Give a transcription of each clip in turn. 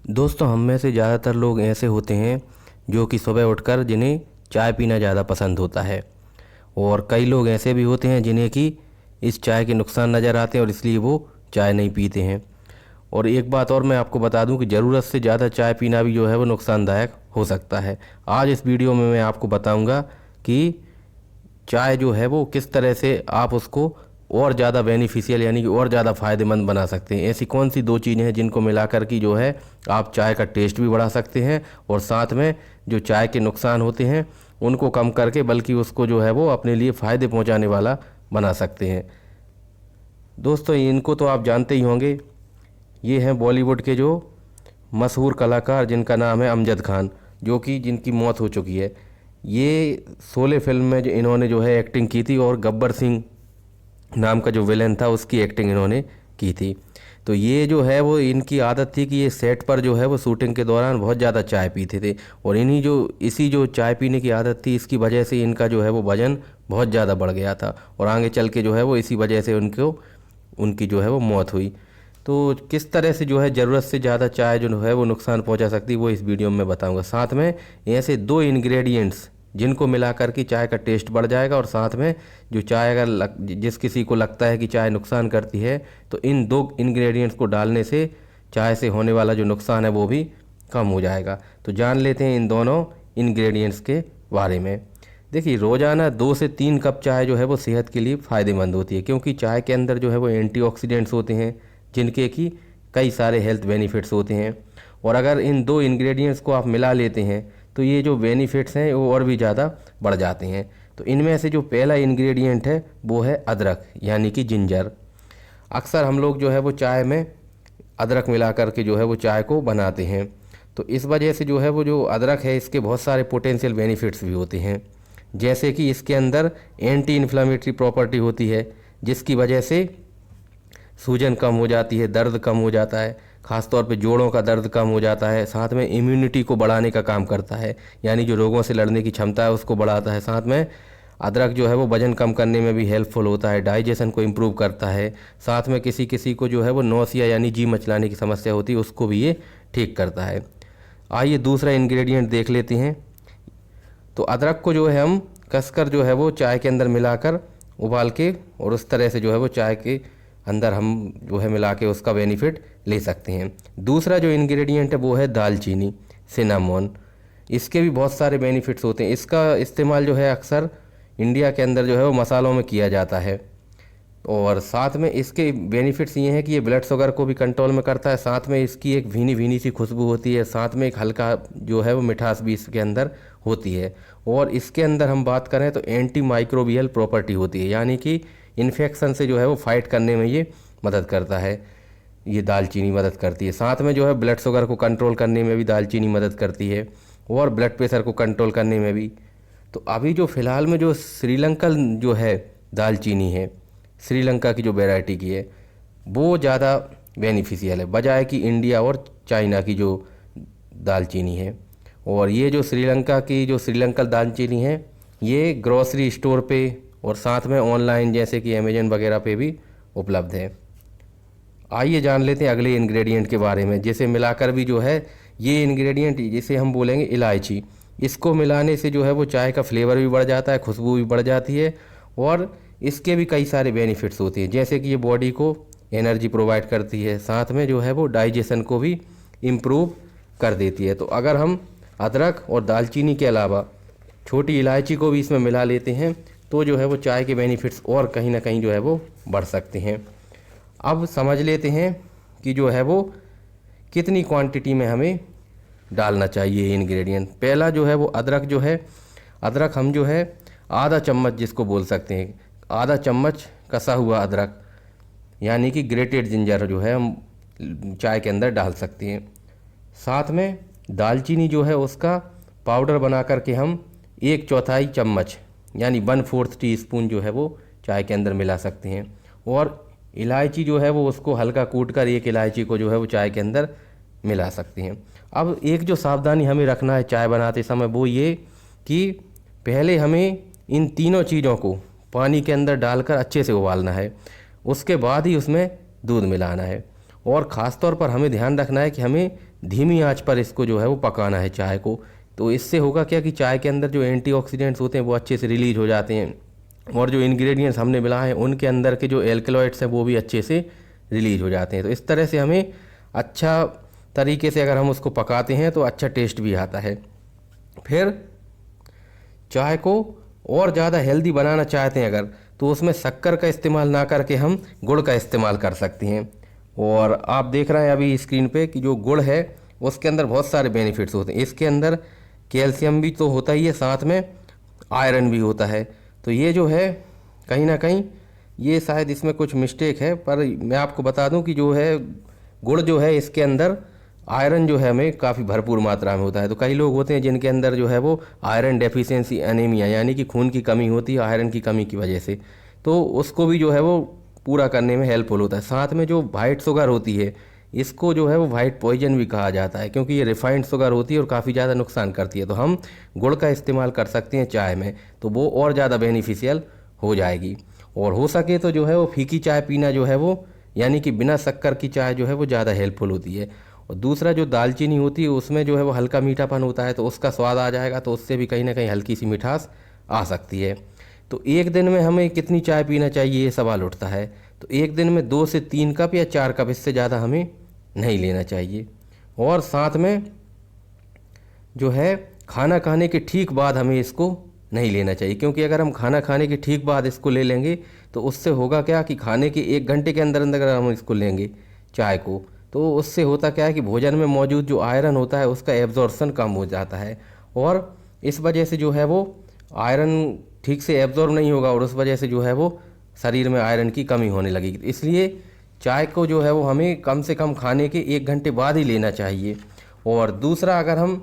दोस्तों, हम में से ज़्यादातर लोग ऐसे होते हैं जो कि सुबह उठकर जिन्हें चाय पीना ज़्यादा पसंद होता है। और कई लोग ऐसे भी होते हैं जिन्हें कि इस चाय के नुकसान नज़र आते हैं और इसलिए वो चाय नहीं पीते हैं। और एक बात और मैं आपको बता दूं कि ज़रूरत से ज़्यादा चाय पीना भी जो है वो नुकसानदायक हो सकता है। आज इस वीडियो में मैं आपको बताऊंगा कि चाय जो है वो किस तरह से आप उसको और ज़्यादा बेनिफिशियल यानी कि और ज़्यादा फ़ायदेमंद बना सकते हैं। ऐसी कौन सी दो चीज़ें हैं जिनको मिलाकर की जो है आप चाय का टेस्ट भी बढ़ा सकते हैं और साथ में जो चाय के नुकसान होते हैं उनको कम करके बल्कि उसको जो है वो अपने लिए फ़ायदे पहुंचाने वाला बना सकते हैं। दोस्तों, इनको तो आप जानते ही होंगे। ये हैं बॉलीवुड के जो मशहूर कलाकार जिनका नाम है अमजद खान, जो कि जिनकी मौत हो चुकी है। ये शोले फिल्म में जो इन्होंने जो है एक्टिंग की थी और गब्बर सिंह नाम का जो विलेन था उसकी एक्टिंग इन्होंने की थी। तो ये जो है वो इनकी आदत थी कि ये सेट पर जो है वो शूटिंग के दौरान बहुत ज़्यादा चाय पीते थे और इसी जो चाय पीने की आदत थी इसकी वजह से इनका जो है वो वज़न बहुत ज़्यादा बढ़ गया था और आगे चल के जो है वो इसी वजह से उनकी जो है वो मौत हुई। तो किस तरह से जो है ज़रूरत से ज़्यादा चाय जो है वो नुकसान पहुंचा सकती है वो इस वीडियो में बताऊंगा। साथ में ऐसे दो इंग्रेडिएंट्स जिनको मिलाकर के चाय का टेस्ट बढ़ जाएगा और साथ में जो चाय अगर जिस किसी को लगता है कि चाय नुकसान करती है तो इन दो इंग्रेडिएंट्स को डालने से चाय से होने वाला जो नुकसान है वो भी कम हो जाएगा। तो जान लेते हैं इन दोनों इंग्रेडिएंट्स के बारे में। देखिए, रोज़ाना 2 से 3 कप चाय जो है वो सेहत के लिए फ़ायदेमंद होती है, क्योंकि चाय के अंदर जो है वो एंटीऑक्सीडेंट्स होते हैं जिनके कि कई सारे हेल्थ बेनिफिट्स होते हैं। और अगर इन दो इंग्रेडिएंट्स को आप मिला लेते हैं तो ये जो बेनिफिट्स हैं वो और भी ज़्यादा बढ़ जाते हैं। तो इनमें से जो पहला इंग्रेडिएंट है वो है अदरक यानी कि जिंजर। अक्सर हम लोग जो है वो चाय में अदरक मिला करके जो है वो चाय को बनाते हैं। तो इस वजह से जो है वो जो अदरक है इसके बहुत सारे पोटेंशियल बेनिफिट्स भी होते हैं, जैसे कि इसके अंदर एंटी इन्फ्लामेटरी प्रॉपर्टी होती है जिसकी वजह से सूजन कम हो जाती है, दर्द कम हो जाता है, ख़ासतौर पे जोड़ों का दर्द कम हो जाता है। साथ में इम्यूनिटी को बढ़ाने का काम करता है, यानी जो रोगों से लड़ने की क्षमता है उसको बढ़ाता है। साथ में अदरक जो है वो वज़न कम करने में भी हेल्पफुल होता है, डाइजेशन को इम्प्रूव करता है। साथ में किसी किसी को जो है वो नौसिया यानी जी मचलाने की समस्या होती है उसको भी ये ठीक करता है। आइए दूसरा इंग्रेडिएंट देख लेते हैं। तो अदरक को जो है हम कसकर जो है वो चाय के अंदर मिलाकर उबाल के और उस तरह से जो है वो चाय के अंदर हम जो है मिला के उसका बेनिफिट ले सकते हैं। दूसरा जो इंग्रेडिएंट है वो है दालचीनी, सिनामोन। इसके भी बहुत सारे बेनिफिट्स होते हैं। इसका इस्तेमाल जो है अक्सर इंडिया के अंदर जो है वो मसालों में किया जाता है और साथ में इसके बेनिफिट्स ये हैं कि ये ब्लड शुगर को भी कंट्रोल में करता है। साथ में इसकी एक भीनी भीनी सी खुशबू होती है, साथ में एक हल्का जो है वो मिठास भी इसके अंदर होती है। और इसके अंदर हम बात करें तो एंटी माइक्रोबियल प्रॉपर्टी होती है, यानी कि इन्फेक्शन से जो है वो फाइट करने में ये मदद करता है। ये दालचीनी मदद करती है। साथ में जो है ब्लड शुगर को कंट्रोल करने में भी दालचीनी मदद करती है और ब्लड प्रेशर को कंट्रोल करने में भी। तो अभी जो फ़िलहाल में जो श्रीलंकन जो है दालचीनी है, श्रीलंका की जो वैरायटी की है वो ज़्यादा बेनिफिशियल है बजाय कि इंडिया और चाइना की जो दालचीनी है। और ये जो श्रीलंकन दालचीनी है ये ग्रोसरी स्टोर पे और साथ में ऑनलाइन जैसे कि अमेजन वगैरह पे भी उपलब्ध है। आइए जान लेते हैं अगले इंग्रेडिएंट के बारे में, जिसे मिलाकर भी जो है ये इंग्रेडिएंट जिसे हम बोलेंगे इलायची। इसको मिलाने से जो है वो चाय का फ्लेवर भी बढ़ जाता है, खुशबू भी बढ़ जाती है और इसके भी कई सारे बेनिफिट्स होते हैं, जैसे कि ये बॉडी को एनर्जी प्रोवाइड करती है, साथ में जो है वो डाइजेशन को भी इम्प्रूव कर देती है। तो अगर हम अदरक और दालचीनी के अलावा छोटी इलायची को भी इसमें मिला लेते हैं तो जो है वो चाय के बेनिफिट्स और कहीं ना कहीं जो है वो बढ़ सकते हैं। अब समझ लेते हैं कि जो है वो कितनी क्वांटिटी में हमें डालना चाहिए इंग्रेडिएंट। पहला जो है वो अदरक जो है, अदरक हम जो है आधा चम्मच जिसको बोल सकते हैं, आधा चम्मच कसा हुआ अदरक यानी कि ग्रेटेड जिंजर जो है हम चाय के अंदर डाल सकते हैं। साथ में दालचीनी जो है उसका पाउडर बना करके हम 1/4 चम्मच यानी 1/4 टीस्पून जो है वो चाय के अंदर मिला सकते हैं। और इलायची जो है वो उसको हल्का कूट कर एक इलायची को जो है वो चाय के अंदर मिला सकते हैं। अब एक जो सावधानी हमें रखना है चाय बनाते समय वो ये कि पहले हमें इन तीनों चीज़ों को पानी के अंदर डालकर अच्छे से उबालना है, उसके बाद ही उसमें दूध मिलाना है। और ख़ास तौर पर हमें ध्यान रखना है कि हमें धीमी आंच पर इसको जो है वो पकाना है चाय को। तो इससे होगा क्या कि चाय के अंदर जो एंटीऑक्सीडेंट्स होते हैं वो अच्छे से रिलीज हो जाते हैं और जो इंग्रेडिएंट्स हमने मिलाए हैं उनके अंदर के जो एल्कलॉइड्स हैं वो भी अच्छे से रिलीज हो जाते हैं। तो इस तरह से हमें अच्छा तरीके से अगर हम उसको पकाते हैं तो अच्छा टेस्ट भी आता है। फिर चाय को और ज़्यादा हेल्दी बनाना चाहते हैं अगर, तो उसमें शक्कर का इस्तेमाल ना करके हम गुड़ का इस्तेमाल कर सकते हैं। और आप देख रहे हैं अभी स्क्रीन पे कि जो गुड़ है उसके अंदर बहुत सारे बेनिफिट्स होते हैं। इसके अंदर कैल्शियम भी तो होता ही है, साथ में आयरन भी होता है। तो ये जो है कहीं ना कहीं ये शायद इसमें कुछ मिस्टेक है, पर मैं आपको बता दूं कि जो है गुड़ जो है इसके अंदर आयरन जो है हमें काफ़ी भरपूर मात्रा में होता है। तो कई लोग होते हैं जिनके अंदर जो है वो आयरन डेफिशिएंसी एनीमिया यानी कि खून की कमी होती है आयरन की कमी की वजह से, तो उसको भी जो है वो पूरा करने में हेल्पफुल होता है। साथ में जो वाइट शुगर होती है इसको जो है वो वाइट पॉइजन भी कहा जाता है, क्योंकि ये रिफाइंड शुगर होती है और काफ़ी ज़्यादा नुकसान करती है। तो हम गुड़ का इस्तेमाल कर सकते हैं चाय में, तो वो और ज़्यादा बेनिफिशियल हो जाएगी। और हो सके तो जो है वो फीकी चाय पीना जो है वो यानी कि बिना शक्कर की चाय जो है वो ज़्यादा हेल्पफुल होती है। और दूसरा जो दालचीनी होती है उसमें जो है वो हल्का मीठापन होता है, तो उसका स्वाद आ जाएगा, तो उससे भी कहीं ना कहीं हल्की सी मिठास आ सकती है। तो एक दिन में हमें कितनी चाय पीना चाहिए ये सवाल उठता है। तो एक दिन में 2 से 3 कप या 4 कप, इससे ज़्यादा हमें नहीं लेना चाहिए। और साथ में जो है खाना खाने के ठीक बाद हमें इसको नहीं लेना चाहिए, क्योंकि अगर हम खाना खाने के ठीक बाद इसको ले लेंगे तो उससे होगा क्या कि खाने के 1 घंटे के अंदर अंदर अगर हम इसको लेंगे चाय को, तो उससे होता क्या है कि भोजन में मौजूद जो आयरन होता है उसका एब्जॉर्प्शन कम हो जाता है और इस वजह से जो है वो आयरन ठीक से एब्जॉर्ब नहीं होगा और उस वजह से जो है वो शरीर में आयरन की कमी होने लगेगी। इसलिए चाय को जो है वो हमें कम से कम खाने के 1 घंटे बाद ही लेना चाहिए। और दूसरा, अगर हम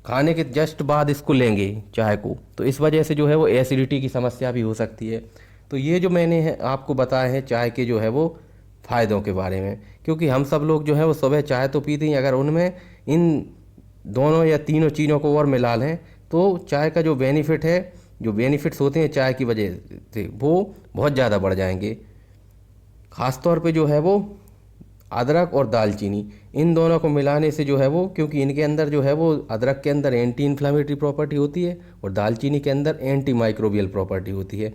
खाने के जस्ट बाद इसको लेंगे चाय को, तो इस वजह से जो है वो एसिडिटी की समस्या भी हो सकती है। तो ये जो मैंने आपको बताया है चाय के जो है वो फ़ायदों के बारे में, क्योंकि हम सब लोग जो है वो सुबह चाय तो पीते हैं, अगर उनमें इन दोनों या तीनों चीज़ों को और मिला लें तो चाय का जो बेनिफिट है, जो बेनिफिट्स होते हैं चाय की वजह से, वो बहुत ज़्यादा बढ़ जाएंगे। ख़ास तौर पे जो है वो अदरक और दालचीनी, इन दोनों को मिलाने से जो है वो, क्योंकि इनके अंदर जो है वो अदरक के अंदर एंटी इन्फ्लामेटरी प्रॉपर्टी होती है और दालचीनी के अंदर एंटी माइक्रोबियल प्रॉपर्टी होती है,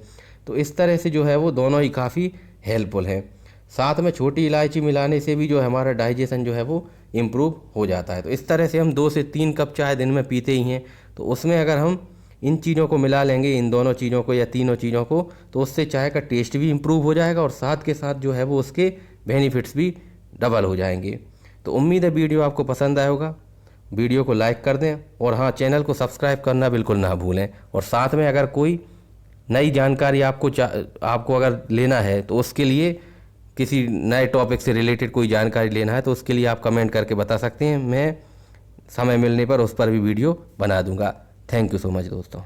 तो इस तरह से जो है वो दोनों ही काफ़ी हेल्पफुल हैं। साथ में छोटी इलायची मिलाने से भी जो है हमारा डाइजेशन जो है वो इम्प्रूव हो जाता है। तो इस तरह से हम 2 से 3 कप चाय दिन में पीते ही हैं, तो उसमें अगर हम इन चीज़ों को मिला लेंगे, इन दोनों चीज़ों को या तीनों चीज़ों को, तो उससे चाय का टेस्ट भी इम्प्रूव हो जाएगा और साथ के साथ जो है वो उसके बेनिफिट्स भी डबल हो जाएंगे। तो उम्मीद है वीडियो आपको पसंद आया होगा। वीडियो को लाइक कर दें और हाँ, चैनल को सब्सक्राइब करना बिल्कुल ना भूलें। और साथ में अगर कोई नई जानकारी आपको अगर लेना है, तो उसके लिए किसी नए टॉपिक से रिलेटेड कोई जानकारी लेना है, तो उसके लिए आप कमेंट करके बता सकते हैं। मैं समय मिलने पर उस पर भी वीडियो बना दूंगा। थैंक यू सो मच दोस्तों।